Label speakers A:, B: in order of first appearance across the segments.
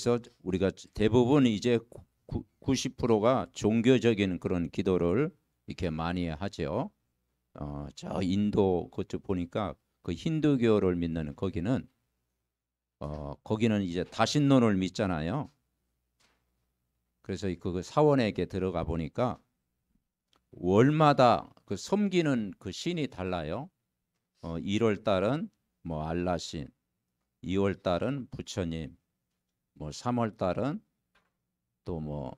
A: 그래서 우리가 대부분 이제 90%가 종교적인 그런 기도를 이렇게 많이 하죠. 저 인도 그쪽 보니까 그 힌두교를 믿는 거기는 이제 다신론을 믿잖아요. 그래서 그 사원에게 들어가 보니까 월마다 그 섬기는 그 신이 달라요. 1월 달은 뭐 알라신, 2월 달은 부처님, 뭐 3월 달은 또 뭐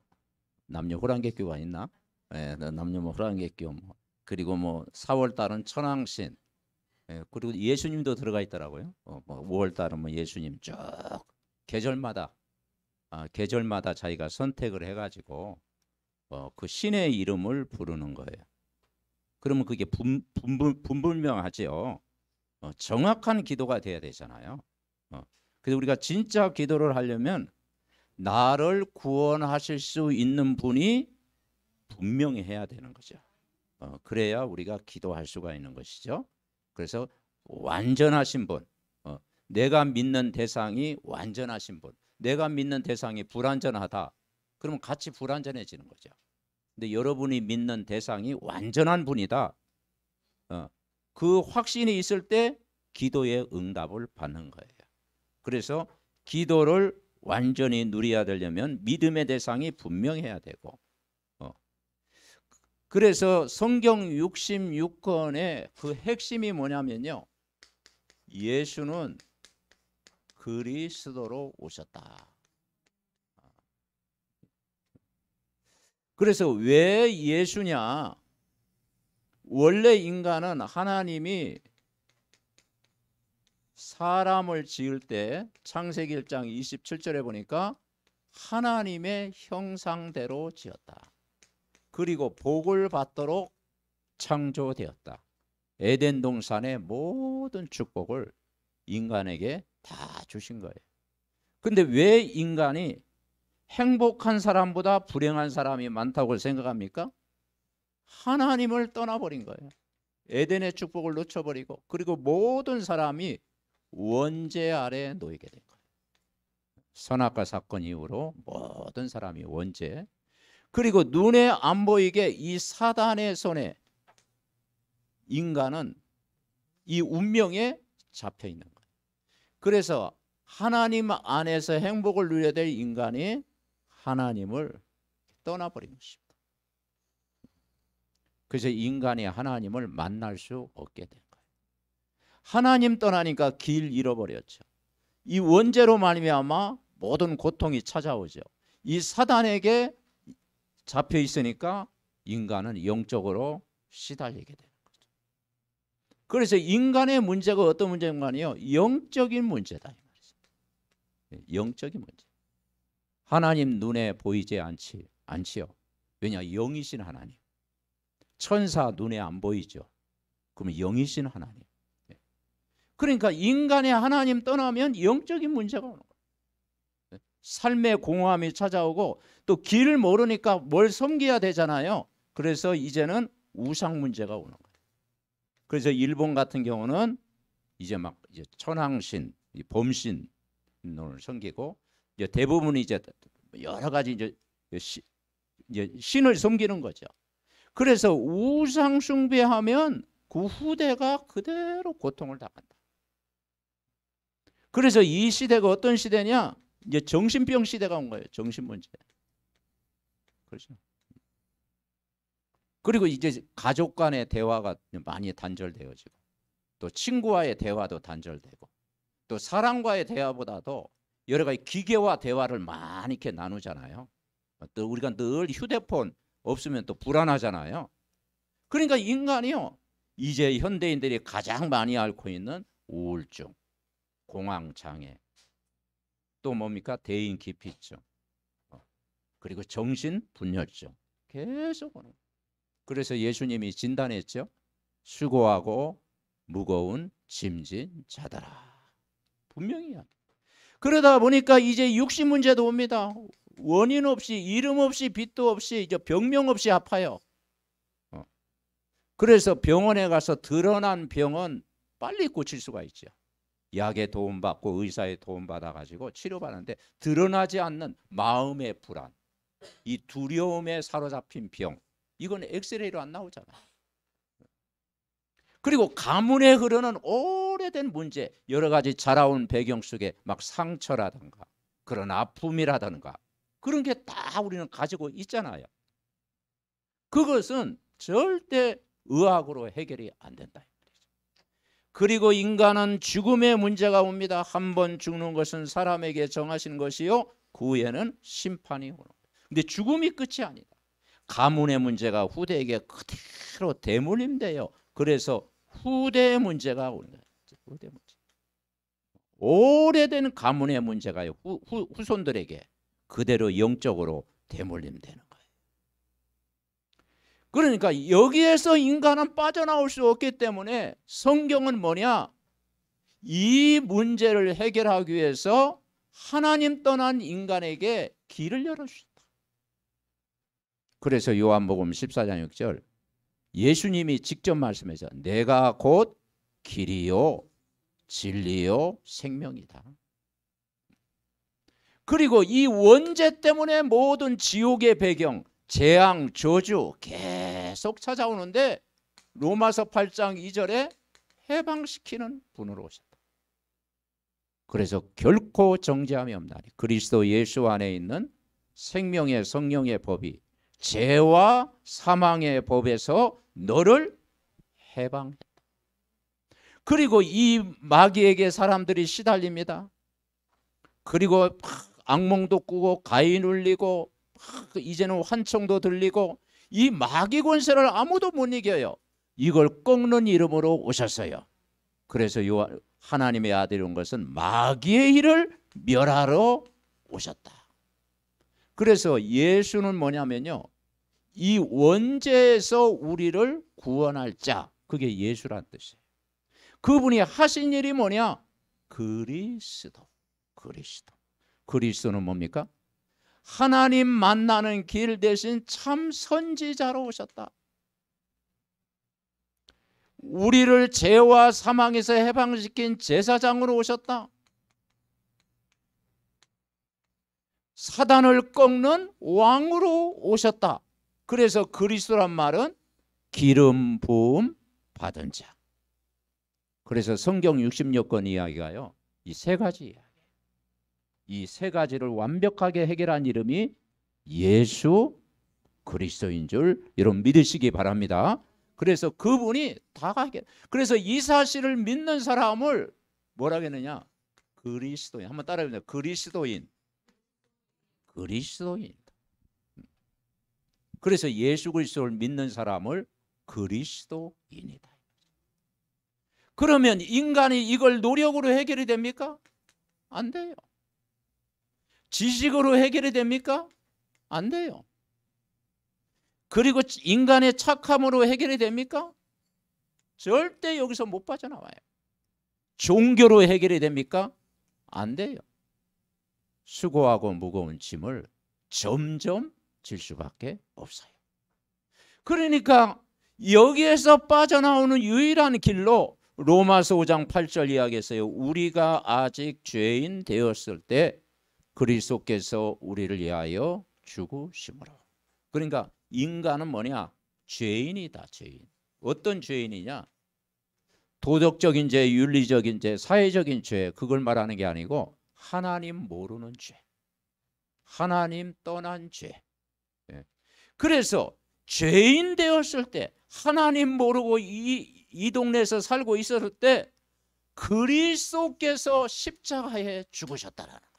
A: 남녀 호랑객교가 있나? 예, 남녀 뭐 호랑객교 뭐. 그리고 뭐 4월 달은 천왕신. 예, 그리고 예수님도 들어가 있더라고요. 뭐 5월 달은 뭐 예수님 쭉 계절마다 자기가 선택을 해가지고 그 신의 이름을 부르는 거예요. 그러면 그게 분분명하죠. 정확한 기도가 돼야 되잖아요. 그래서 우리가 진짜 기도를 하려면 나를 구원하실 수 있는 분이 분명히 해야 되는 거죠. 그래야 우리가 기도할 수가 있는 것이죠. 그래서 완전하신 분, 내가 믿는 대상이 완전하신 분, 내가 믿는 대상이 불완전하다. 그러면 같이 불완전해지는 거죠. 근데 여러분이 믿는 대상이 완전한 분이다. 그 확신이 있을 때 기도의 응답을 받는 거예요. 그래서 기도를 완전히 누려야 되려면 믿음의 대상이 분명해야 되고, 그래서 성경 66권의 그 핵심이 뭐냐면요, 예수는 그리스도로 오셨다. 그래서 왜 예수냐? 원래 인간은 하나님이 사람을 지을 때 창세기 1장 27절에 보니까 하나님의 형상대로 지었다. 그리고 복을 받도록 창조되었다. 에덴 동산의 모든 축복을 인간에게 다 주신 거예요. 근데 왜 인간이 행복한 사람보다 불행한 사람이 많다고 생각합니까? 하나님을 떠나버린 거예요. 에덴의 축복을 놓쳐버리고, 그리고 모든 사람이 원죄 아래 놓이게 된 거예요. 선악과 사건 이후로 모든 사람이 원죄, 그리고 눈에 안 보이게 이 사단의 손에 인간은 이 운명에 잡혀 있는 거예요. 그래서 하나님 안에서 행복을 누려야 될 인간이 하나님을 떠나버린 것입니다. 그래서 인간이 하나님을 만날 수 없게 된 거예요. 하나님 떠나니까 길 잃어버렸죠. 이 원죄로 말미암아 모든 고통이 찾아오죠. 이 사단에게 잡혀 있으니까 인간은 영적으로 시달리게 되는 거죠. 그래서 인간의 문제가 어떤 문제인가요? 영적인 문제다 이 말이죠. 영적인 문제. 하나님 눈에 보이지 않지요. 왜냐? 영이신 하나님. 천사 눈에 안 보이죠. 그러면 영이신 하나님. 그러니까 인간의 하나님 떠나면 영적인 문제가 오는 거예요. 삶의 공허함이 찾아오고 또 길을 모르니까 뭘 섬겨야 되잖아요. 그래서 이제는 우상 문제가 오는 거예요. 그래서 일본 같은 경우는 이제 천황신, 범신을 섬기고, 이제 대부분 이제 여러 가지 이제 신을 섬기는 거죠. 그래서 우상 숭배하면 그 후대가 그대로 고통을 당한다. 그래서 이 시대가 어떤 시대냐? 이제 정신병 시대가 온 거예요. 정신 문제. 그렇죠. 그리고 이제 가족 간의 대화가 많이 단절되어지고, 또 친구와의 대화도 단절되고, 또 사람과의 대화보다도 여러 가지 기계와 대화를 많이 이렇게 나누잖아요. 또 우리가 늘 휴대폰 없으면 또 불안하잖아요. 그러니까 인간이요, 이제 현대인들이 가장 많이 앓고 있는 우울증, 공황장애, 또 뭡니까? 대인기피증, 그리고 정신분열증 계속 오는. 그래서 예수님이 진단했죠. 수고하고 무거운 짐진 자들아. 분명히. 그러다 보니까 이제 육신 문제도 옵니다. 원인 없이, 이름 없이, 빚도 없이, 이제 병명 없이 아파요. 그래서 병원에 가서 드러난 병은 빨리 고칠 수가 있죠. 약의 도움받고 의사의 도움받아가지고 치료받는데 드러나지 않는 마음의 불안, 이 두려움에 사로잡힌 병, 이건 엑스레이로 안 나오잖아요. 그리고 가문에 흐르는 오래된 문제, 여러 가지 자라온 배경 속에 막 상처라든가 그런 아픔이라든가 그런 게 다 우리는 가지고 있잖아요. 그것은 절대 의학으로 해결이 안 된다. 그리고 인간은 죽음의 문제가 옵니다. 한 번 죽는 것은 사람에게 정하신 것이요, 그 후에는 심판이 오는 거예요. 근데 죽음이 끝이 아니다. 가문의 문제가 후대에게 그대로 대물림돼요. 그래서 후대의 문제가 오는 거예요. 후대 문제. 오래된 가문의 문제가요, 후손들에게 그대로 영적으로 대물림되는 거예요. 그러니까 여기에서 인간은 빠져나올 수 없기 때문에 성경은 뭐냐? 이 문제를 해결하기 위해서 하나님 떠난 인간에게 길을 열어주셨다. 그래서 요한복음 14장 6절 예수님이 직접 말씀하셔. 내가 곧 길이요 진리요 생명이다. 그리고 이 원죄 때문에 모든 지옥의 배경, 재앙, 저주 계속 찾아오는데 로마서 8장 2절에 해방시키는 분으로 오셨다. 그래서 결코 정죄함이 없나니 그리스도 예수 안에 있는 생명의 성령의 법이 죄와 사망의 법에서 너를 해방했다. 그리고 이 마귀에게 사람들이 시달립니다. 그리고 악몽도 꾸고 가위 눌리고 이제는 환청도 들리고 이 마귀 권세를 아무도 못 이겨요. 이걸 꺾는 이름으로 오셨어요. 그래서 하나님의 아들이 온 것은 마귀의 일을 멸하러 오셨다. 그래서 예수는 뭐냐면요, 이 원죄에서 우리를 구원할 자, 그게 예수란 뜻이에요. 그분이 하신 일이 뭐냐? 그리스도. 그리스도는 뭡니까? 하나님 만나는 길 대신 참 선지자로 오셨다. 우리를 죄와 사망에서 해방시킨 제사장으로 오셨다. 사단을 꺾는 왕으로 오셨다. 그래서 그리스도란 말은 기름 부음 받은 자. 그래서 성경 66권 이야기가요, 이 세 가지 이야기. 이 세 가지를 완벽하게 해결한 이름이 예수 그리스도인 줄 여러분 믿으시기 바랍니다. 그래서 그분이 다 해결. 그래서 이 사실을 믿는 사람을 뭐라고 했느냐? 그리스도인. 한번 따라해보세요. 그리스도인. 그래서 예수 그리스도를 믿는 사람을 그리스도인이다. 그러면 인간이 이걸 노력으로 해결이 됩니까? 안 돼요. 지식으로 해결이 됩니까? 안 돼요. 그리고 인간의 착함으로 해결이 됩니까? 절대 여기서 못 빠져나와요. 종교로 해결이 됩니까? 안 돼요. 수고하고 무거운 짐을 점점 질 수밖에 없어요. 그러니까 여기에서 빠져나오는 유일한 길로 로마서 5장 8절 이야기했어요. 우리가 아직 죄인 되었을 때 그리스도께서 우리를 위하여 죽으심으로. 그러니까 인간은 뭐냐? 죄인이다. 죄인. 어떤 죄인이냐? 도덕적인 죄, 윤리적인 죄, 사회적인 죄, 그걸 말하는 게 아니고 하나님 모르는 죄, 하나님 떠난 죄. 그래서 죄인 되었을 때, 하나님 모르고 이 동네에서 살고 있었을 때 그리스도께서 십자가에 죽으셨다라는 거예요.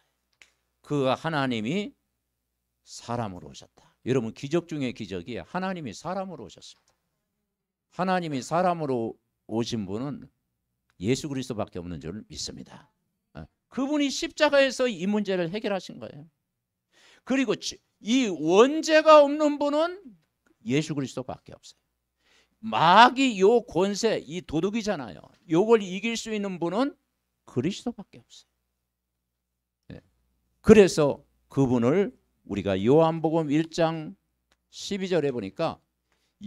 A: 그 하나님이 사람으로 오셨다. 여러분, 기적 중에 기적이 하나님이 사람으로 오셨습니다. 하나님이 사람으로 오신 분은 예수 그리스도밖에 없는 줄 믿습니다. 그분이 십자가에서 이 문제를 해결하신 거예요. 그리고 이 원죄가 없는 분은 예수 그리스도밖에 없어요. 마귀 요 권세, 이 도둑이잖아요. 요걸 이길 수 있는 분은 그리스도밖에 없어요. 그래서 그분을 우리가 요한복음 1장 12절에 보니까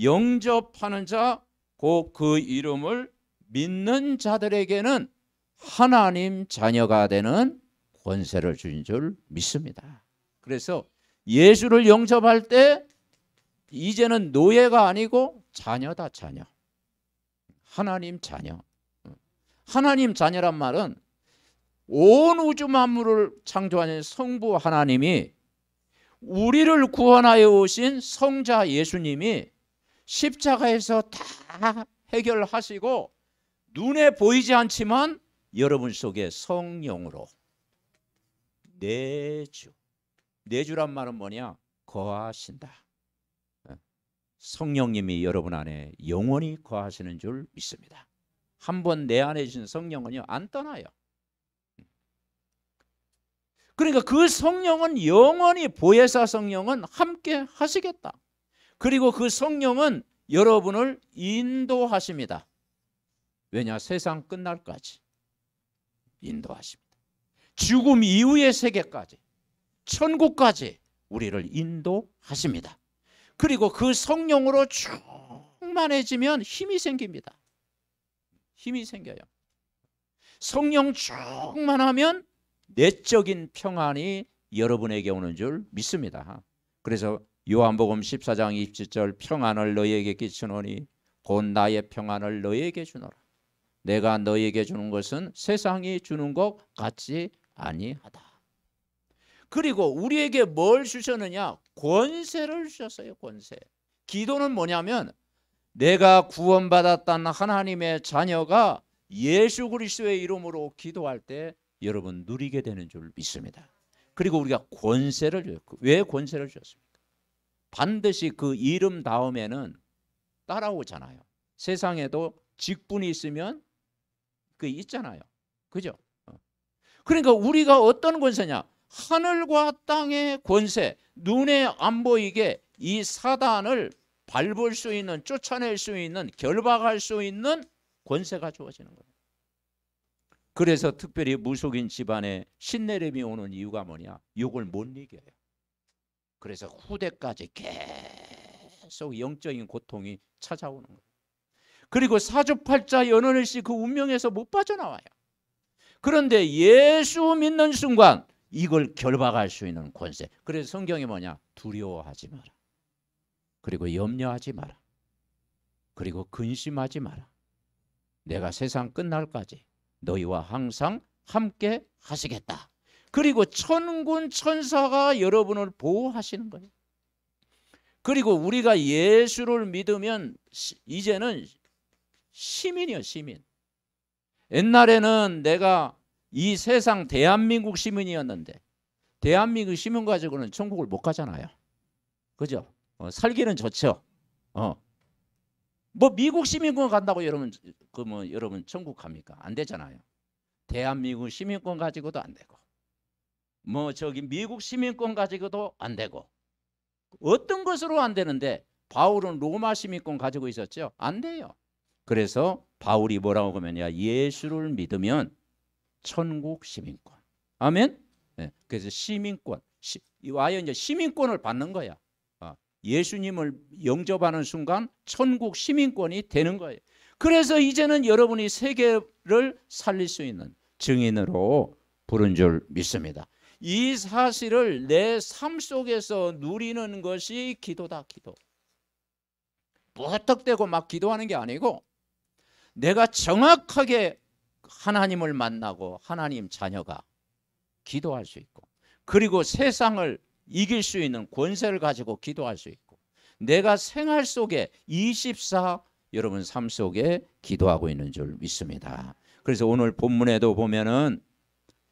A: 영접하는 자, 곧 그 이름을 믿는 자들에게는 하나님 자녀가 되는 권세를 주신 줄 믿습니다. 그래서 예수를 영접할 때 이제는 노예가 아니고 자녀다, 자녀. 하나님 자녀. 하나님 자녀란 말은 온 우주 만물을 창조하신 성부 하나님이 우리를 구원하여 오신 성자 예수님이 십자가에서 다 해결하시고 눈에 보이지 않지만 여러분 속에 성령으로 내주. 내주란 말은 뭐냐? 거하신다. 성령님이 여러분 안에 영원히 거하시는 줄 믿습니다. 한번 내 안에 주신 성령은요 안 떠나요. 그러니까 그 성령은 영원히, 보혜사 성령은 함께 하시겠다. 그리고 그 성령은 여러분을 인도하십니다. 왜냐? 세상 끝날까지 인도하십니다. 죽음 이후의 세계까지, 천국까지 우리를 인도하십니다. 그리고 그 성령으로 충만해지면 힘이 생깁니다. 힘이 생겨요. 성령 충만하면 내적인 평안이 여러분에게 오는 줄 믿습니다. 그래서 요한복음 14장 27절 평안을 너희에게 끼치노니 곧 나의 평안을 너희에게 주노라. 내가 너희에게 주는 것은 세상이 주는 것 같지 아니하다. 그리고 우리에게 뭘 주셨느냐? 권세를 주셨어요. 권세. 기도는 뭐냐면 내가 구원받았다는 하나님의 자녀가 예수 그리스도의 이름으로 기도할 때 여러분 누리게 되는 줄 믿습니다. 그리고 우리가 권세를 줘요. 왜 권세를 주셨습니까? 반드시 그 이름 다음에는 따라오잖아요. 세상에도 직분이 있으면 그 있잖아요. 그죠? 그러니까 우리가 어떤 권세냐? 하늘과 땅의 권세, 눈에 안 보이게 이 사단을 밟을 수 있는, 쫓아낼 수 있는, 결박할 수 있는 권세가 주어지는 거예요. 그래서 특별히 무속인 집안에 신내림이 오는 이유가 뭐냐? 이걸 못 이겨요. 그래서 후대까지 계속 영적인 고통이 찾아오는 거예요. 그리고 사주팔자 연원일시 그 운명에서 못 빠져나와요. 그런데 예수 믿는 순간 이걸 결박할 수 있는 권세. 그래서 성경이 뭐냐? 두려워하지 마라. 그리고 염려하지 마라. 그리고 근심하지 마라. 내가 세상 끝날까지 너희와 항상 함께 하시겠다. 그리고 천군 천사가 여러분을 보호하시는 거예요. 그리고 우리가 예수를 믿으면 이제는 시민이요, 시민. 옛날에는 내가 이 세상 대한민국 시민이었는데 대한민국 시민 가지고는 천국을 못 가잖아요. 그죠? 살기는 좋죠. 뭐 미국 시민권 간다고 여러분 여러분 천국 갑니까? 안 되잖아요. 대한민국 시민권 가지고도 안 되고, 뭐 저기 미국 시민권 가지고도 안 되고, 어떤 것으로 안 되는데 바울은 로마 시민권 가지고 있었죠? 안 돼요. 그래서 바울이 뭐라고 하면요, 예수를 믿으면 천국 시민권. 아멘. 네. 그래서 시민권, 와요 이제 시민권을 받는 거야. 예수님을 영접하는 순간 천국 시민권이 되는 거예요. 그래서 이제는 여러분이 세계를 살릴 수 있는 증인으로 부른 줄 믿습니다. 이 사실을 내 삶 속에서 누리는 것이 기도다. 기도. 무턱대고 막 기도하는 게 아니고 내가 정확하게 하나님을 만나고 하나님 자녀가 기도할 수 있고, 그리고 세상을 이길 수 있는 권세를 가지고 기도할 수 있고, 내가 생활 속에 24 여러분 삶 속에 기도하고 있는 줄 믿습니다. 그래서 오늘 본문에도 보면은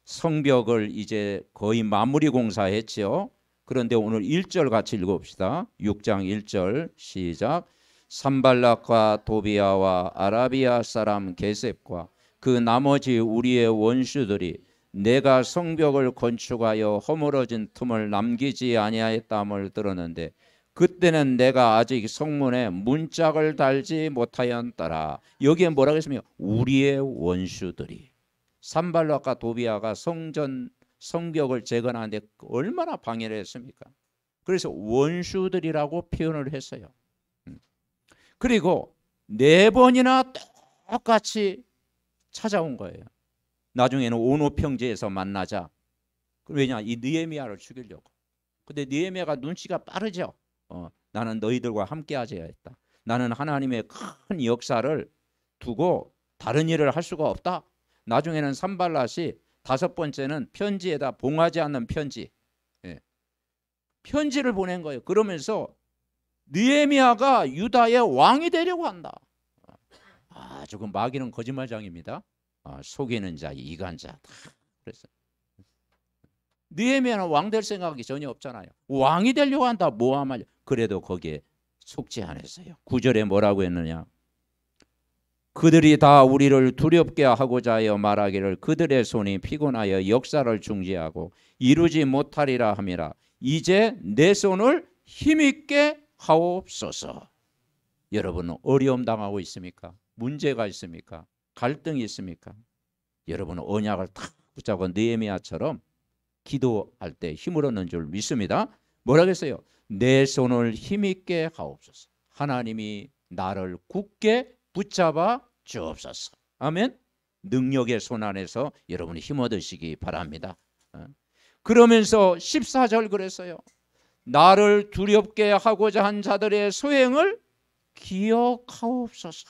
A: 성벽을 이제 거의 마무리 공사했죠. 그런데 오늘 1절 같이 읽어봅시다. 6장 1절 시작. 산발락과 도비아와 아라비아 사람 게셉과 그 나머지 우리의 원수들이 내가 성벽을 건축하여 허물어진 틈을 남기지 아니하였다함을 들었는데 그때는 내가 아직 성문에 문짝을 달지 못하였더라. 여기에 뭐라고 했습니까? 우리의 원수들이. 산발락과 도비아가 성벽을 재건하는데 얼마나 방해를 했습니까? 그래서 원수들이라고 표현을 했어요. 그리고 4번이나 똑같이 찾아온 거예요. 나중에는 오노 평지에서 만나자. 왜냐? 이 느헤미야를 죽이려고. 근데 느헤미야가 눈치가 빠르죠. 나는 너희들과 함께 하셔야겠다. 나는 하나님의 큰 역사를 두고 다른 일을 할 수가 없다. 나중에는 산발랏이 다섯 번째는 편지에다 봉하지 않는 편지, 편지를 보낸 거예요. 그러면서 느헤미야가 유다의 왕이 되려고 한다. 조금 마귀는 거짓말장입니다. 속이는 자, 이간자. 그래서 느헤미야는 왕 될 생각이 전혀 없잖아요. 왕이 되려고 한다. 모함하려. 그래도 거기에 속지 않았어요. 9절에 뭐라고 했느냐? 그들이 다 우리를 두렵게 하고자 하여 말하기를 그들의 손이 피곤하여 역사를 중지하고 이루지 못하리라 함이라. 이제 내 손을 힘있게 하옵소서. 여러분은 어려움 당하고 있습니까? 문제가 있습니까? 갈등이 있습니까? 여러분은 언약을 탁 붙잡고 느헤미야처럼 기도할 때 힘을 얻는 줄 믿습니다. 뭐라고 했어요? 내 손을 힘있게 하옵소서. 하나님이 나를 굳게 붙잡아 주옵소서. 아멘. 능력의 손 안에서 여러분이 힘 얻으시기 바랍니다. 그러면서 14절 그랬어요. 나를 두렵게 하고자 한 자들의 소행을 기억하옵소서.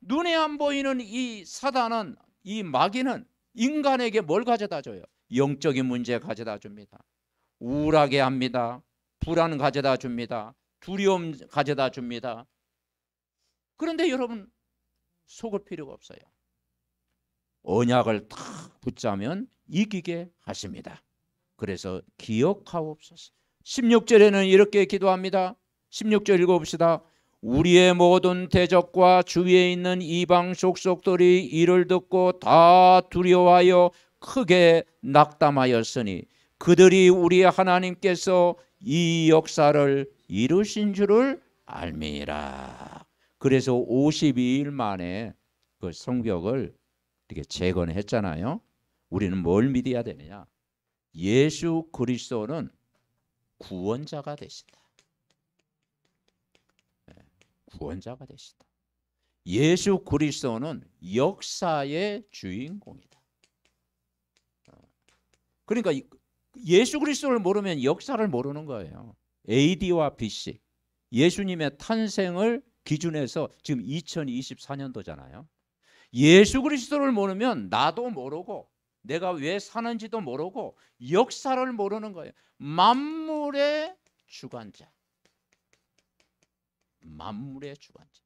A: 눈에 안 보이는 이 사단은, 이 마귀는 인간에게 뭘 가져다 줘요? 영적인 문제 가져다 줍니다. 우울하게 합니다. 불안 가져다 줍니다. 두려움 가져다 줍니다. 그런데 여러분 속을 필요가 없어요. 언약을 탁 붙자면 이기게 하십니다. 그래서 기억하옵소서. 16절에는 이렇게 기도합니다. 16절 읽어봅시다. 우리의 모든 대적과 주위에 있는 이방 족속들이 이를 듣고 다 두려워하여 크게 낙담하였으니 그들이 우리 하나님께서 이 역사를 이루신 줄을 알미라. 그래서 52일 만에 그 성벽을 이렇게 재건했잖아요. 우리는 뭘 믿어야 되느냐? 예수 그리스도는 구원자가 되시다. 구원자가 되시다. 예수 그리스도는 역사의 주인공이다. 그러니까 예수 그리스도를 모르면 역사를 모르는 거예요. AD와 BC, 예수님의 탄생을 기준해서 지금 2024년도잖아요. 예수 그리스도를 모르면 나도 모르고 내가 왜 사는지도 모르고 역사를 모르는 거예요. 만물의 주관자. 만물의 주관자.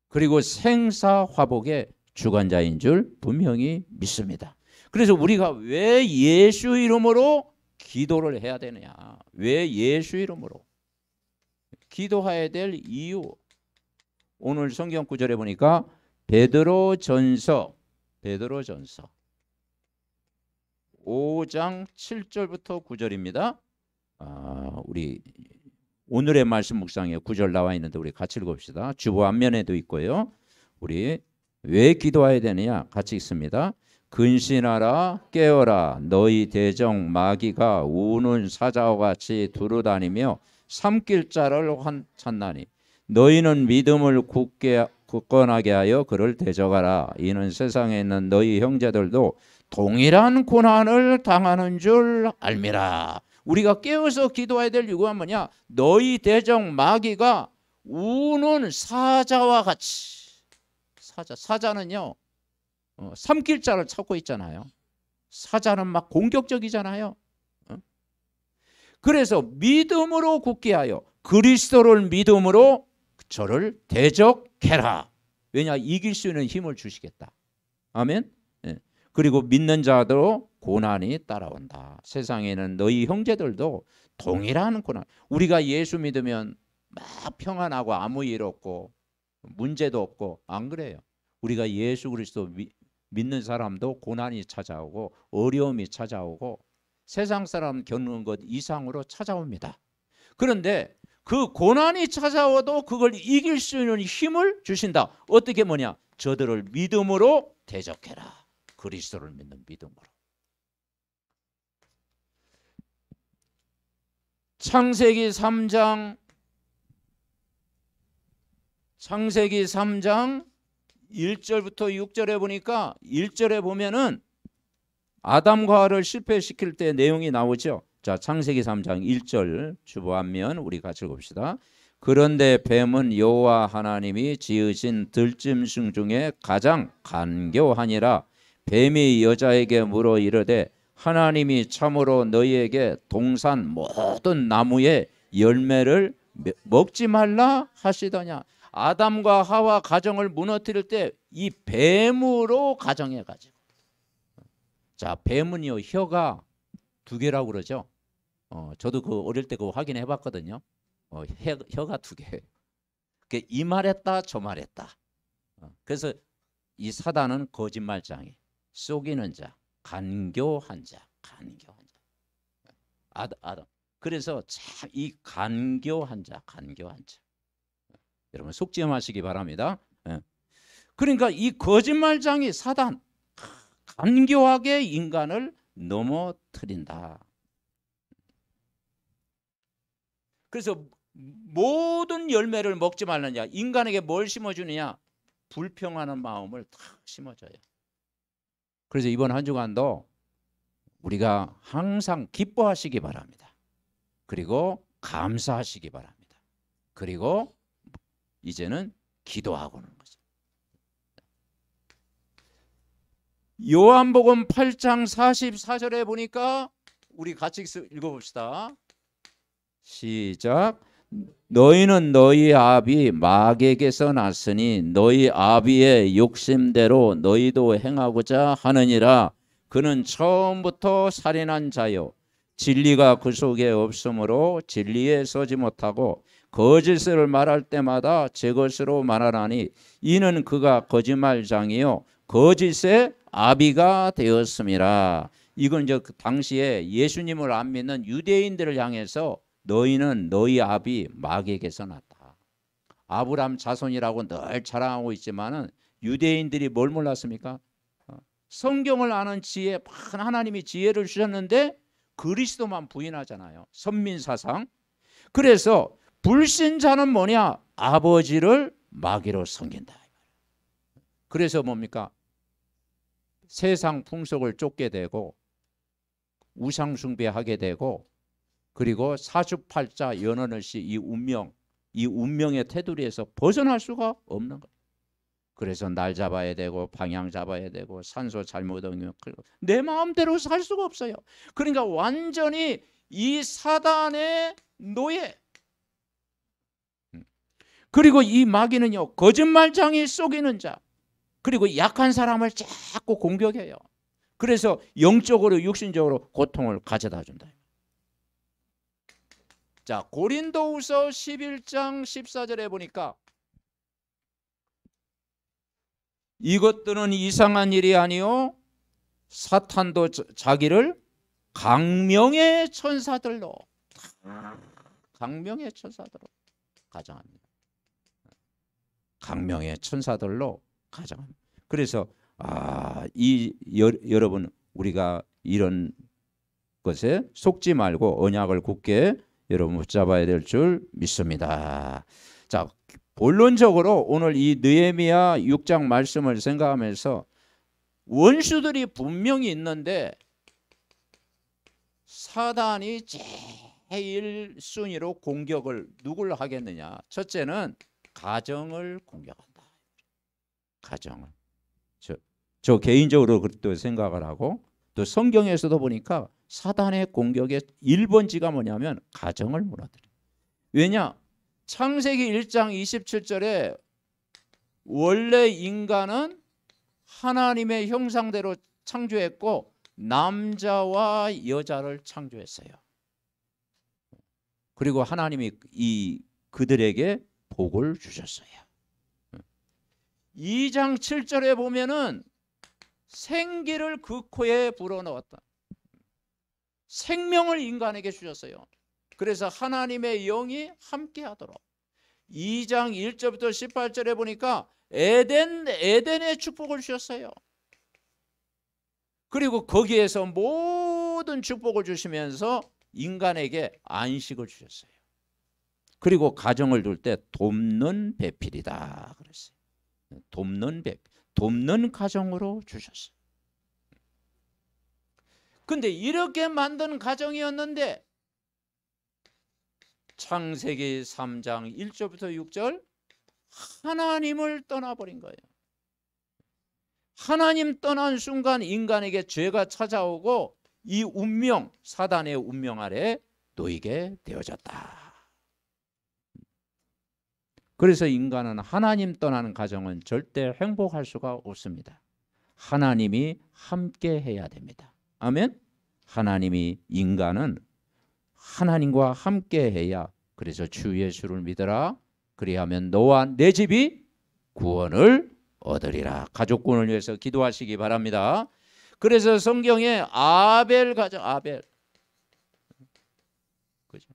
A: 그리고 생사화복의 주관자인 줄 분명히 믿습니다. 그래서 우리가 왜 예수 이름으로 기도를 해야 되느냐? 왜 예수 이름으로 기도해야 될 이유? 오늘 성경 구절에 보니까 베드로전서 5장 7절부터 9절입니다. 우리 오늘의 말씀 묵상에 9절 나와 있는데 우리 같이 읽읍시다. 주보 앞면에도 있고요. 우리 왜 기도해야 되느냐 같이 읽습니다. 근신하라 깨어라 너희 대적 마귀가 우는 사자와 같이 두루다니며 삼킬 자를 찾나니 너희는 믿음을 굳건하게 하여 그를 대적하라. 이는 세상에 있는 너희 형제들도 동일한 고난을 당하는 줄 알미라. 우리가 깨어서 기도해야 될 이유가 뭐냐? 너희 대적 마귀가 우는 사자와 같이. 사자는요 삼킬 자를 찾고 있잖아요. 사자는 막 공격적이잖아요. 그래서 믿음으로 굳게 하여 그리스도를 믿음으로 저를 대적해라. 왜냐? 이길 수 있는 힘을 주시겠다. 아멘. 그리고 믿는 자도 고난이 따라온다. 세상에는 너희 형제들도 동일한 고난. 우리가 예수 믿으면 막 평안하고 아무 일 없고 문제도 없고 안 그래요. 우리가 예수 그리스도 믿는 사람도 고난이 찾아오고 어려움이 찾아오고 세상 사람 겪는 것 이상으로 찾아옵니다. 그런데 그 고난이 찾아와도 그걸 이길 수 있는 힘을 주신다. 어떻게 뭐냐? 저들을 믿음으로 대적해라. 그리스도를 믿는 믿음으로. 창세기 3장 1절부터 6절에 보니까 1절에 보면은 아담과 하와를 실패시킬 때 내용이 나오죠. 자, 창세기 3장 1절 주보하면 우리 같이 봅시다. 그런데 뱀은 여호와 하나님이 지으신 들짐승 중에 가장 간교하니라. 뱀이 여자에게 물어 이르되 하나님이 참으로 너희에게 동산 모든 나무의 열매를 먹지 말라 하시더냐. 아담과 하와 가정을 무너뜨릴 때 이 뱀으로 가정해 가지고. 자, 뱀은요 혀가 두 개라고 그러죠. 저도 그 어릴 때 그거 확인해 봤거든요. 혀가 두 개. 이 말했다 저 말했다. 그래서 이 사단은 거짓말장이, 속이는 자, 간교한 자, 간교한 자. 아담. 그래서 참 이 간교한 자, 간교한 자. 여러분 속지 마시기 바랍니다. 그러니까 이 거짓말장이 사단 간교하게 인간을 넘어뜨린다. 그래서 모든 열매를 먹지 말느냐. 인간에게 뭘 심어주느냐. 불평하는 마음을 다 심어줘요. 그래서 이번 한 주간도 우리가 항상 기뻐하시기 바랍니다. 그리고 감사하시기 바랍니다. 그리고 이제는 기도하고는 거죠. 요한복음 8장 44절에 보니까 우리 같이 읽어봅시다. 시작. 너희는 너희 아비 마귀에게서 났으니 너희 아비의 욕심대로 너희도 행하고자 하느니라. 그는 처음부터 살인한 자요 진리가 그 속에 없으므로 진리에 서지 못하고 거짓을 말할 때마다 제 것으로 말하나니 이는 그가 거짓말장이요 거짓의 아비가 되었음이라. 이건 이제 그 당시에 예수님을 안 믿는 유대인들을 향해서 너희는 너희 아비 마귀에게서 났다. 아브라함 자손이라고 늘 자랑하고 있지만은 유대인들이 뭘 몰랐습니까? 성경을 아는 지혜, 하나님이 지혜를 주셨는데 그리스도만 부인하잖아요. 선민사상. 그래서 불신자는 뭐냐? 아버지를 마귀로 섬긴다. 그래서 뭡니까? 세상 풍속을 쫓게 되고 우상 숭배하게 되고 그리고 사주팔자 연언을시 이 운명의 테두리에서 벗어날 수가 없는 거예요. 그래서 날 잡아야 되고 방향 잡아야 되고 산소 잘못 옮기면 내 마음대로 살 수가 없어요. 그러니까 완전히 이 사단의 노예. 그리고 이 마귀는요 거짓말장이 속이는 자. 그리고 약한 사람을 자꾸 공격해요. 그래서 영적으로 육신적으로 고통을 가져다 준다. 자, 고린도후서 11장 14절에 보니까 이것들은 이상한 일이 아니요 사탄도 자기를 강명의 천사들로 가정합니다. 강명의 천사들로 가정합니다. 그래서 여러분 우리가 이런 것에 속지 말고 언약을 굳게 여러분 붙잡아야 될 줄 믿습니다. 자, 본론적으로 오늘 이 느헤미야 6장 말씀을 생각하면서 원수들이 분명히 있는데 사단이 제일 순위로 공격을 누굴 하겠느냐. 첫째는 가정을 공격한다. 가정을. 저 개인적으로 그것도 생각을 하고 또 성경에서도 보니까 사단의 공격의 1번지가 뭐냐면 가정을 무너뜨려. 왜냐? 창세기 1장 27절에 원래 인간은 하나님의 형상대로 창조했고 남자와 여자를 창조했어요. 그리고 하나님이 그들에게 복을 주셨어요. 2장 7절에 보면은 생기를 그 코에 불어넣었다. 생명을 인간에게 주셨어요. 그래서 하나님의 영이 함께하도록 2장 1절부터 18절에 보니까 에덴의 축복을 주셨어요. 그리고 거기에서 모든 축복을 주시면서 인간에게 안식을 주셨어요. 그리고 가정을 둘 때 돕는 배필이다 그랬어요. 돕는 가정으로 주셨어요. 근데 이렇게 만든 가정이었는데 창세기 3장 1절부터 6절 하나님을 떠나버린 거예요. 하나님 떠난 순간 인간에게 죄가 찾아오고 이 운명, 사단의 운명 아래 놓이게 되어졌다. 그래서 인간은 하나님 떠나는 가정은 절대 행복할 수가 없습니다. 하나님이 함께 해야 됩니다. 아멘. 하나님이 인간은 하나님과 함께 해야, 그래서 주 예수를 믿어라 그리하면 너와 내 집이 구원을 얻으리라. 가족 구원을 위해서 기도하시기 바랍니다. 그래서 성경에 아벨 가정, 그죠?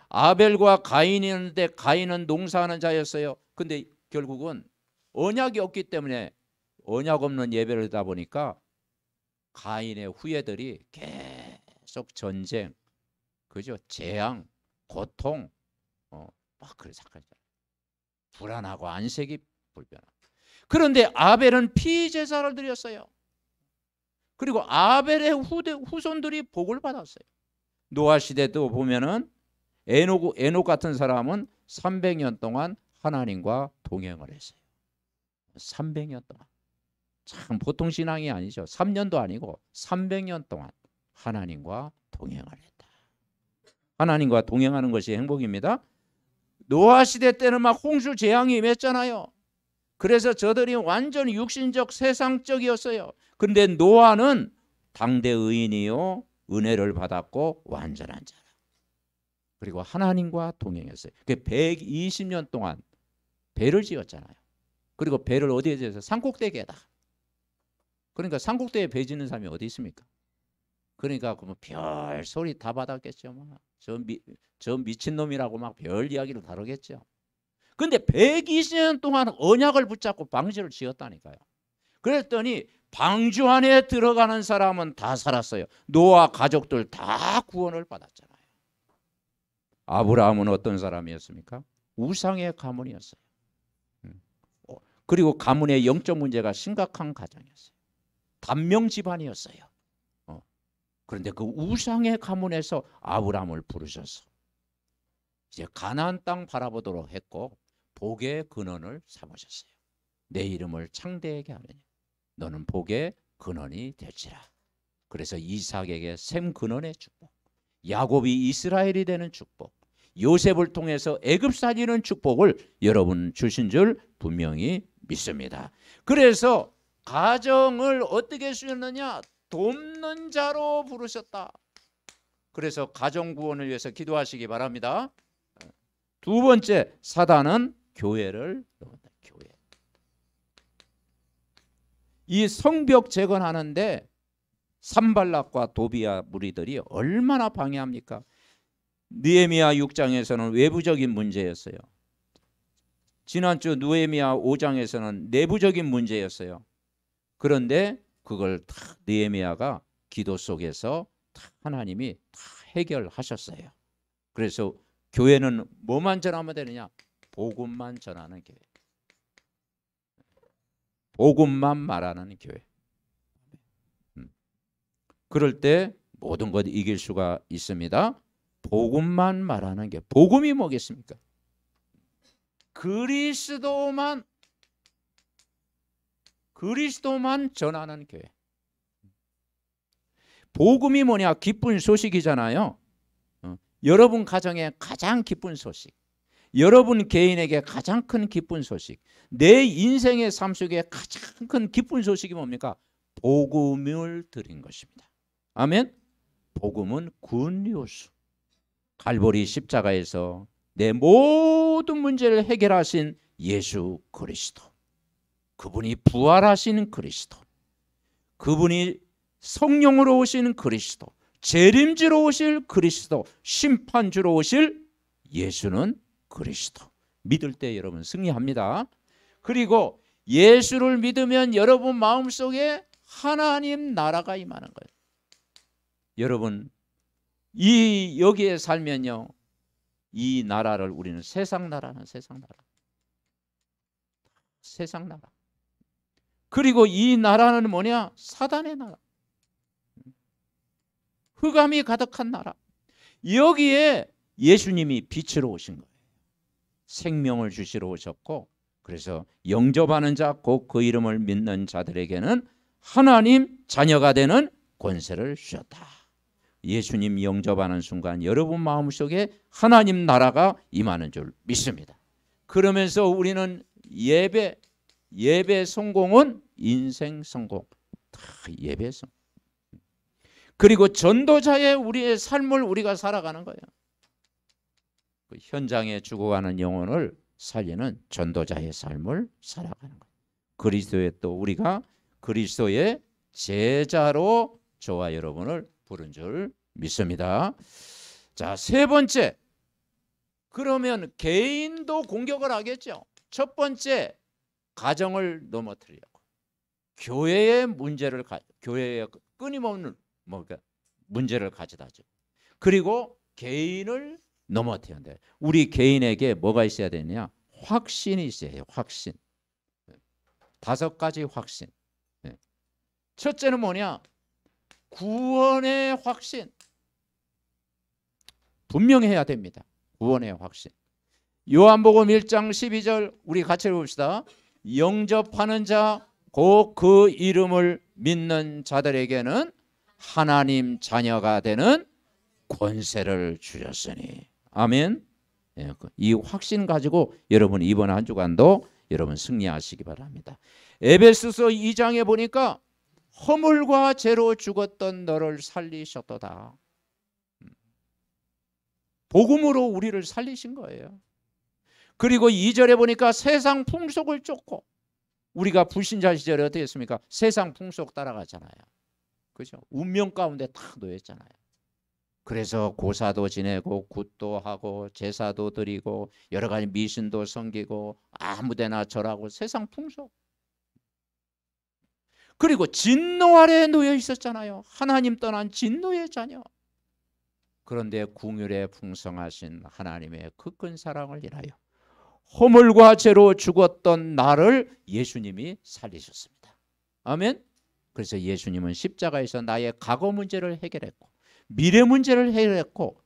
A: 아벨과 가인이 있는데 가인은 농사하는 자였어요. 근데 결국은 언약이 없기 때문에 언약 없는 예배를 하다 보니까 가인의 후예들이 계속 전쟁, 그죠? 재앙, 고통, 막 그래 착하죠. 불안하고 안색이 불편하고. 그런데 아벨은 피제사를 드렸어요. 그리고 아벨의 후손들이 복을 받았어요. 노아 시대도 보면은 에녹 같은 사람은 300년 동안 하나님과 동행을 했어요. 300년 동안. 참 보통 신앙이 아니죠. 3년도 아니고 300년 동안 하나님과 동행을 했다. 하나님과 동행하는 것이 행복입니다. 노아 시대 때는 막 홍수 재앙이 임했잖아요. 그래서 저들이 완전히 육신적 세상적이었어요. 그런데 노아는 당대 의인이요 은혜를 받았고 완전한 자라. 그리고 하나님과 동행했어요. 120년 동안 배를 지었잖아요. 그리고 배를 어디에 지어서 산꼭대기에다. 그러니까 산꼭대기에 배 짓는 사람이 어디 있습니까? 그러니까 별 소리 다 받았겠죠. 저 미친놈이라고 막 별 이야기를 다루겠죠. 근데 120년 동안 언약을 붙잡고 방주를 지었다니까요. 그랬더니 방주 안에 들어가는 사람은 다 살았어요. 노아 가족들 다 구원을 받았잖아요. 아브라함은 어떤 사람이었습니까? 우상의 가문이었어요. 그리고 가문의 영적 문제가 심각한 가정이었어요. 단명 집안이었어요. 그런데 그 우상의 가문에서 아브라함을 부르셔서 이제 가나안 땅 바라보도록 했고 복의 근원을 삼으셨어요. 내 이름을 창대하게 하느니 너는 복의 근원이 될지라. 그래서 이삭에게 셈 근원의 축복, 야곱이 이스라엘이 되는 축복, 요셉을 통해서 애굽 살리는 축복을 여러분 주신 줄 분명히 믿습니다. 그래서 가정을 어떻게 주셨느냐? 돕는 자로 부르셨다. 그래서 가정 구원을 위해서 기도하시기 바랍니다. 두 번째, 사단은 교회를 넣는다. 교회. 이 성벽 재건하는데 산발락과 도비아 무리들이 얼마나 방해합니까? 느헤미야 6장에서는 외부적인 문제였어요. 지난주 느헤미야 5장에서는 내부적인 문제였어요. 그런데 그걸 다 느헤미야가 기도 속에서 다 하나님이 다 해결하셨어요. 그래서 교회는 뭐만 전하면 되느냐? 복음만 전하는 교회. 복음만 말하는 교회. 그럴 때 모든 것 이길 수가 있습니다. 복음만 말하는 게, 복음이 뭐겠습니까? 그리스도만 전하는 교회. 복음이 뭐냐? 기쁜 소식이잖아요. 여러분 가정에 가장 기쁜 소식, 여러분 개인에게 가장 큰 기쁜 소식, 내 인생의 삶 속에 가장 큰 기쁜 소식이 뭡니까? 복음을 드린 것입니다. 아멘. 복음은 굿뉴스. 갈보리 십자가에서 내 모든 문제를 해결하신 예수 그리스도, 그분이 부활하시는 그리스도, 그분이 성령으로 오시는 그리스도, 재림주로 오실 그리스도, 심판주로 오실 예수는 그리스도. 믿을 때 여러분 승리합니다. 그리고 예수를 믿으면 여러분 마음속에 하나님 나라가 임하는 거예요. 여러분 여기에 살면요, 이 나라를 우리는 세상 나라는 세상 나라. 세상 나라. 그리고 이 나라는 뭐냐? 사단의 나라. 흑암이 가득한 나라. 여기에 예수님이 빛으로 오신 거예요. 생명을 주시러 오셨고, 그래서 영접하는 자, 곧 그 이름을 믿는 자들에게는 하나님 자녀가 되는 권세를 주셨다. 예수님 영접하는 순간 여러분 마음속에 하나님 나라가 임하는 줄 믿습니다. 그러면서 우리는 예배 성공은 인생 성공. 다 예배 성공. 그리고 전도자의 우리의 삶을 우리가 살아가는 거예요. 그 현장에 죽어가는 영혼을 살리는 전도자의 삶을 살아가는 거예요. 그리스도의 또 우리가 그리스도의 제자로 저와 여러분을 부른 줄 믿습니다. 자, 세 번째. 그러면 개인도 공격을 하겠죠. 첫 번째, 가정을 넘어뜨리려고. 교회의 문제를 교회의 끊임없는 문제를 가져다 줘. 그리고 개인을 넘어뜨려야 돼. 우리 개인에게 뭐가 있어야 되냐? 확신이 있어야 해요. 확신. 5가지 확신. 첫째는 뭐냐? 구원의 확신. 분명해야 됩니다. 구원의 확신. 요한복음 1장 12절 우리 같이 봅시다. 영접하는 자, 곧 그 이름을 믿는 자들에게는 하나님 자녀가 되는 권세를 주셨으니. 아멘. 이 확신 가지고 여러분 이번 한 주간도 여러분 승리하시기 바랍니다. 에베소서 2장에 보니까 허물과 죄로 죽었던 너를 살리셨도다. 복음으로 우리를 살리신 거예요. 그리고 2절에 보니까 세상 풍속을 쫓고, 우리가 불신자 시절에 어떻게 했습니까? 세상 풍속 따라가잖아요. 그죠? 운명 가운데 탁 놓였잖아요. 그래서 고사도 지내고 굿도 하고 제사도 드리고 여러 가지 미신도 섬기고 아무데나 절하고 세상 풍속. 그리고 진노 아래에 놓여 있었잖아요. 하나님 떠난 진노의 자녀. 그런데 긍휼에 풍성하신 하나님의 그 큰 사랑을 인하여 허물과 죄로 죽었던 나를 예수님이 살리셨습니다. 아멘. 그래서 예수님은 십자가에서 나의 과거 문제를 해결했고, 미래 문제를 해결했고,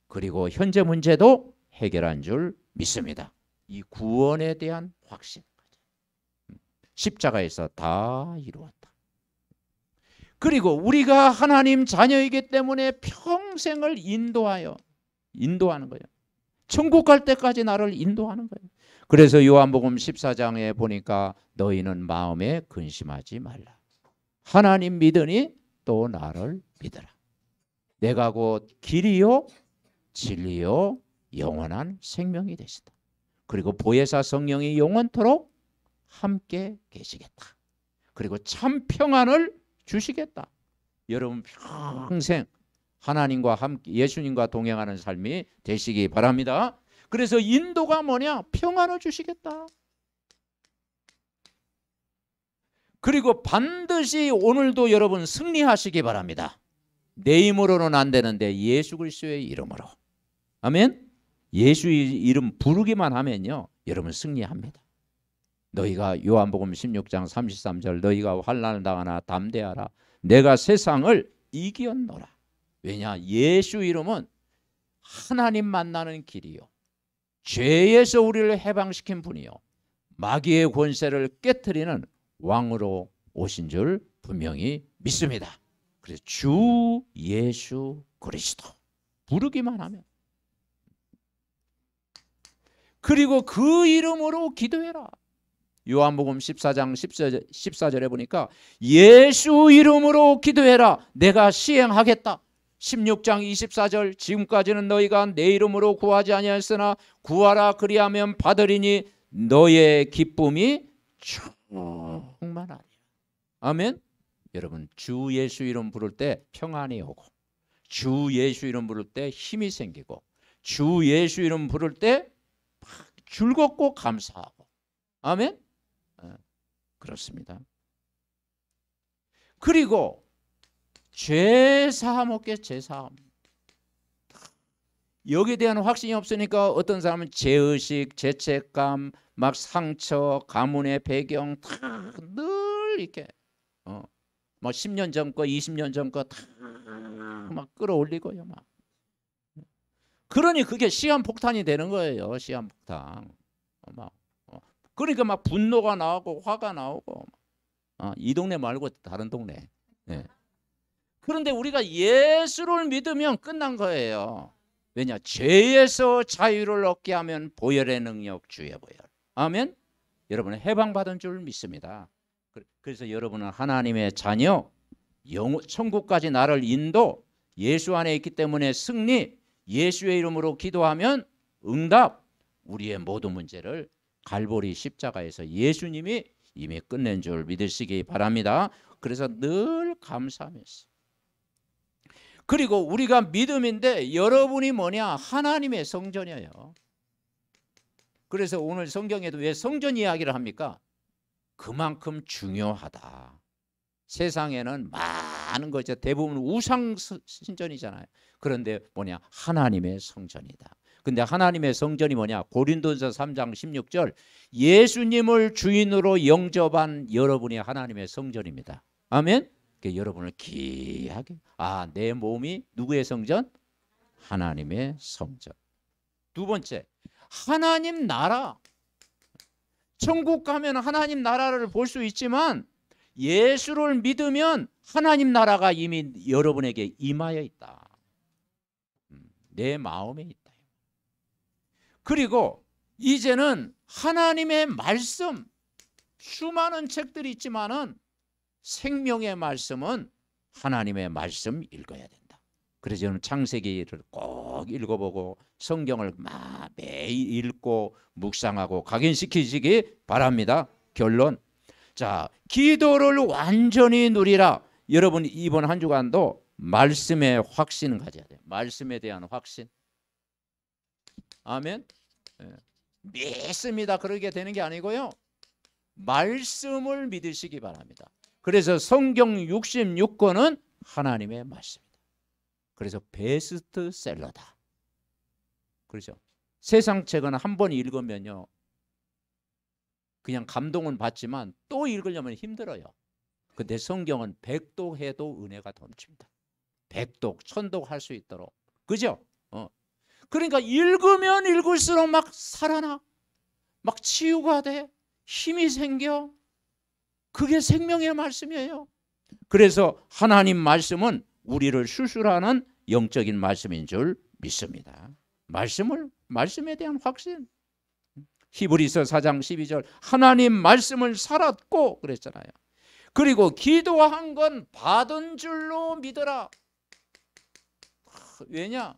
A: 그리고 현재 문제도 해결한 줄 믿습니다. 이 구원에 대한 확신. 십자가에서 다 이루었다. 그리고 우리가 하나님 자녀이기 때문에 평생을 인도하는 거예요. 천국 갈 때까지 나를 인도하는 거예요. 그래서 요한복음 14장에 보니까 너희는 마음에 근심하지 말라. 하나님 믿으니 또 나를 믿으라. 내가 곧 길이요 진리요 영원한 생명이 되시다. 그리고 보혜사 성령이 영원토록 함께 계시겠다. 그리고 참 평안을 주시겠다. 여러분 평생 하나님과 함께 예수님과 동행하는 삶이 되시기 바랍니다. 그래서 인도가 뭐냐? 평안을 주시겠다. 그리고 반드시 오늘도 여러분 승리하시기 바랍니다. 내 힘으로는 안 되는데 예수 그리스도의 이름으로. 아멘. 예수의 이름 부르기만 하면요 여러분 승리합니다. 너희가 요한복음 16장 33절 너희가 환난을 당하나 담대하라. 내가 세상을 이겼노라. 왜냐? 예수 이름은 하나님 만나는 길이요, 죄에서 우리를 해방시킨 분이요, 마귀의 권세를 깨트리는 왕으로 오신 줄 분명히 믿습니다. 그래서 주 예수 그리스도 부르기만 하면, 그리고 그 이름으로 기도해라. 요한복음 14장 14절에 보니까 예수 이름으로 기도해라. 내가 시행하겠다. 16장 24절 지금까지는 너희가 내 이름으로 구하지 아니하였으나 구하라 그리하면 받으리니 너의 기쁨이 충만하리라. 아멘. 여러분 주 예수 이름 부를 때 평안이 오고, 주 예수 이름 부를 때 힘이 생기고, 주 예수 이름 부를 때 즐겁고 감사하고. 아멘. 그렇습니다. 그리고 죄사함 없게 죄사함. 여기에 대한 확신이 없으니까 어떤 사람은 죄의식, 죄책감, 막 상처, 가문의 배경 다 늘 이렇게 뭐 10년 전 거, 20년 전 거 다 막 끌어올리고요, 막. 그러니 그게 시한폭탄이 되는 거예요, 시한폭탄. 그러니까 막 분노가 나오고 화가 나오고. 이 동네 말고 다른 동네. 네. 그런데 우리가 예수를 믿으면 끝난 거예요. 왜냐? 죄에서 자유를 얻게 하면 보혈의 능력, 주의 보혈. 아멘. 여러분은 해방받은 줄 믿습니다. 그래서 여러분은 하나님의 자녀, 천국까지 나를 인도, 예수 안에 있기 때문에 승리, 예수의 이름으로 기도하면 응답. 우리의 모든 문제를 갈보리 십자가에서 예수님이 이미 끝낸 줄 믿으시기 바랍니다. 그래서 늘 감사하면서. 그리고 우리가 믿음인데 여러분이 뭐냐? 하나님의 성전이에요. 그래서 오늘 성경에도 왜 성전 이야기를 합니까? 그만큼 중요하다. 세상에는 많은 거 이제 대부분 우상 신전이잖아요. 그런데 뭐냐? 하나님의 성전이다. 근데 하나님의 성전이 뭐냐? 고린도전서 3장 16절 예수님을 주인으로 영접한 여러분이 하나님의 성전입니다. 아멘. 여러분을 귀하게 내 몸이 누구의 성전? 하나님의 성전. 두 번째, 하나님 나라. 천국 가면 하나님 나라를 볼 수 있지만 예수를 믿으면 하나님 나라가 이미 여러분에게 임하여 있다. 내 마음에 있다. 그리고 이제는 하나님의 말씀, 수많은 책들이 있지만은 생명의 말씀은 하나님의 말씀 읽어야 된다. 그래서 저는 창세기를 꼭 읽어보고 성경을 매일 읽고 묵상하고 각인시키시기 바랍니다. 결론. 자, 기도를 완전히 누리라. 여러분 이번 한 주간도 말씀에 확신을 가져야 돼요. 말씀에 대한 확신. 아멘. 믿습니다. 그러게 되는 게 아니고요. 말씀을 믿으시기 바랍니다. 그래서 성경 66권은 하나님의 말씀이다. 그래서 베스트셀러다. 그렇죠? 세상 책은 한 번 읽으면요, 그냥 감동은 받지만 또 읽으려면 힘들어요. 근데 성경은 백독해도 은혜가 넘칩니다. 백독, 천독 할 수 있도록. 그죠? 그러니까 읽으면 읽을수록 막 살아나. 막 치유가 돼. 힘이 생겨. 그게 생명의 말씀이에요. 그래서 하나님 말씀은 우리를 수술하는 영적인 말씀인 줄 믿습니다. 말씀에 대한 확신. 히브리서 4장 12절 하나님 말씀을 살았고 그랬잖아요. 그리고 기도한 건 받은 줄로 믿어라. 왜냐?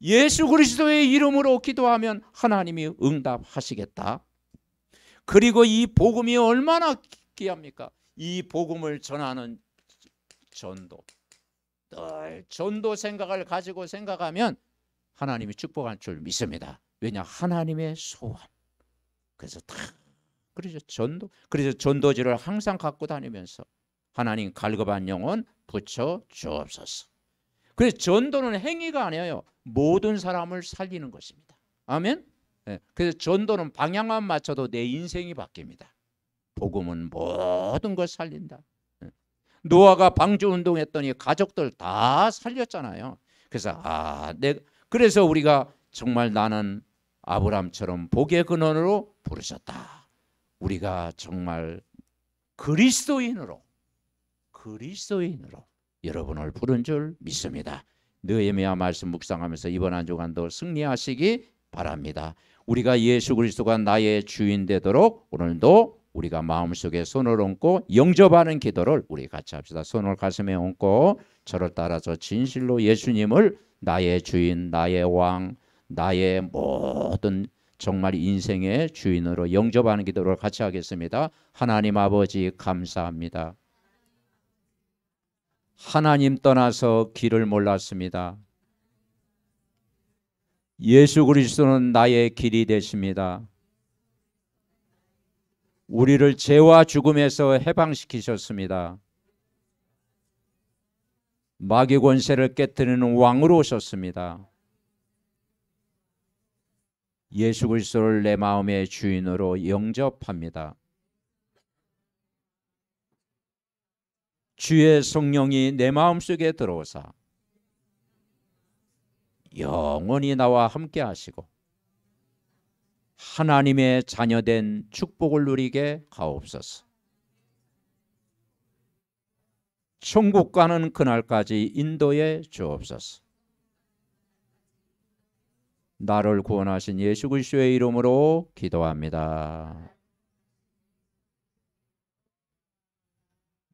A: 예수 그리스도의 이름으로 기도하면 하나님이 응답하시겠다. 그리고 이 복음이 얼마나 귀합니까? 이 복음을 전하는 전도. 늘 전도 생각을 가지고 생각하면 하나님이 축복할 줄 믿습니다. 왜냐? 하나님의 소원. 그래서 그래서 전도지를 항상 갖고 다니면서 하나님 갈급한 영혼 붙여 주옵소서. 그래서 전도는 행위가 아니에요. 모든 사람을 살리는 것입니다. 아멘. 그래서 전도는 방향만 맞춰도 내 인생이 바뀝니다. 복음은 모든 걸 살린다. 노아가 방주 운동했더니 가족들 다 살렸잖아요. 그래서 우리가 정말 나는 아브라함처럼 복의 근원으로 부르셨다. 우리가 정말 그리스도인으로 여러분을 부른 줄 믿습니다. 느헤미야 말씀 묵상하면서 이번 한 주간도 승리하시기 바랍니다. 우리가 예수 그리스도가 나의 주인 되도록 오늘도 우리가 마음속에 손을 얹고 영접하는 기도를 우리 같이 합시다. 손을 가슴에 얹고 저를 따라서 진실로 예수님을 나의 주인, 나의 왕, 나의 모든 정말 인생의 주인으로 영접하는 기도를 같이 하겠습니다. 하나님 아버지 감사합니다. 하나님 떠나서 길을 몰랐습니다. 예수 그리스도는 나의 길이 되십니다. 우리를 죄와 죽음에서 해방시키셨습니다. 마귀 권세를 깨뜨리는 왕으로 오셨습니다. 예수 그리스도를 내 마음의 주인으로 영접합니다. 주의 성령이 내 마음속에 들어오사 영원히 나와 함께 하시고 하나님의 자녀된 축복을 누리게 하옵소서. 천국 가는 그날까지 인도해 주옵소서. 나를 구원하신 예수 그리스도의 이름으로 기도합니다.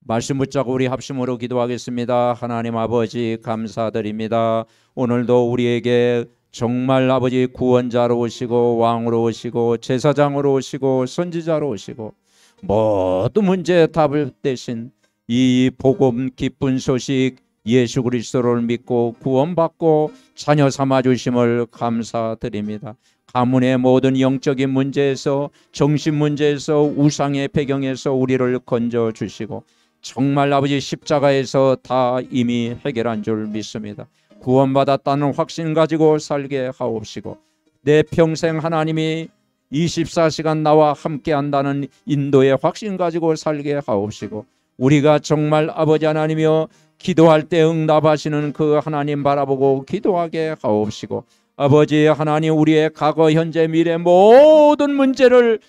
A: 말씀 붙잡고 우리 합심으로 기도하겠습니다. 하나님 아버지 감사드립니다. 오늘도 우리에게 정말 아버지 구원자로 오시고 왕으로 오시고 제사장으로 오시고 선지자로 오시고 모든 문제의 답을 대신 이 복음 기쁜 소식 예수 그리스도를 믿고 구원받고 자녀 삼아 주심을 감사드립니다. 가문의 모든 영적인 문제에서 정신 문제에서 우상의 배경에서 우리를 건져 주시고 정말 아버지 십자가에서 다 이미 해결한 줄 믿습니다. 구원받았다는 확신 가지고 살게 하옵시고 내 평생 하나님이 24시간 나와 함께 한다는 인도의 확신 가지고 살게 하옵시고 우리가 정말 아버지 하나님이여 기도할 때 응답하시는 그 하나님 바라보고 기도하게 하옵시고 아버지 하나님 우리의 과거 현재 미래 모든 문제를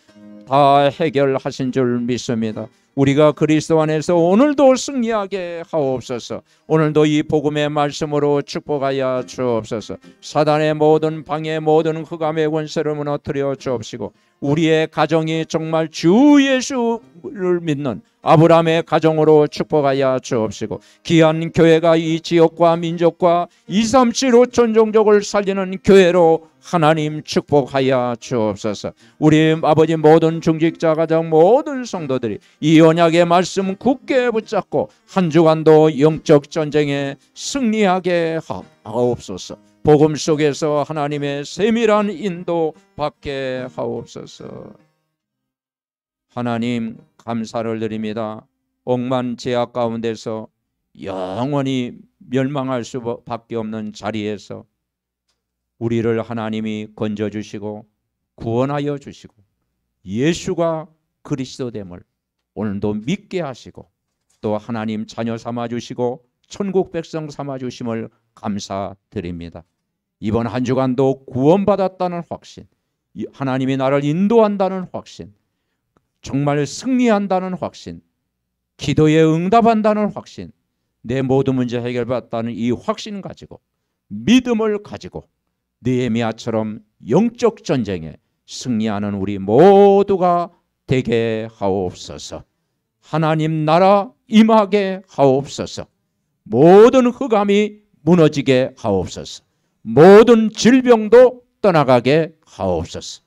A: 다 해결하신 줄 믿습니다. 우리가 그리스도 안에서 오늘도 승리하게 하옵소서. 오늘도 이 복음의 말씀으로 축복하여 주옵소서. 사단의 모든 방해 모든 흑암의 권세를 무너뜨려 주옵시고 우리의 가정이 정말 주 예수를 믿는 아브라함의 가정으로 축복하여 주옵시고 귀한 교회가 이 지역과 민족과 237 5천 종족을 살리는 교회로 하나님 축복하여 주옵소서. 우리 아버지 모든 중직자 가정 모든 성도들이 이 언약의 말씀 굳게 붙잡고 한 주간도 영적 전쟁에 승리하게 하옵소서. 복음 속에서 하나님의 세밀한 인도 받게 하옵소서. 하나님 감사를 드립니다. 억만 제약 가운데서 영원히 멸망할 수밖에 없는 자리에서 우리를 하나님이 건져주시고 구원하여 주시고 예수가 그리스도됨을 오늘도 믿게 하시고 또 하나님 자녀 삼아주시고 천국 백성 삼아주심을 감사드립니다. 이번 한 주간도 구원받았다는 확신, 하나님이 나를 인도한다는 확신, 정말 승리한다는 확신, 기도에 응답한다는 확신, 내 모든 문제 해결받았다는 이 확신 가지고 믿음을 가지고 느헤미야처럼 영적 전쟁에 승리하는 우리 모두가 되게 하옵소서. 하나님 나라 임하게 하옵소서. 모든 흑암이 무너지게 하옵소서. 모든 질병도 떠나가게 하옵소서.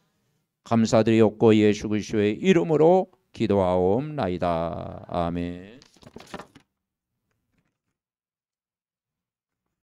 A: 감사드리옵고 예수 그리스도의 이름으로 기도하옵나이다. 아멘.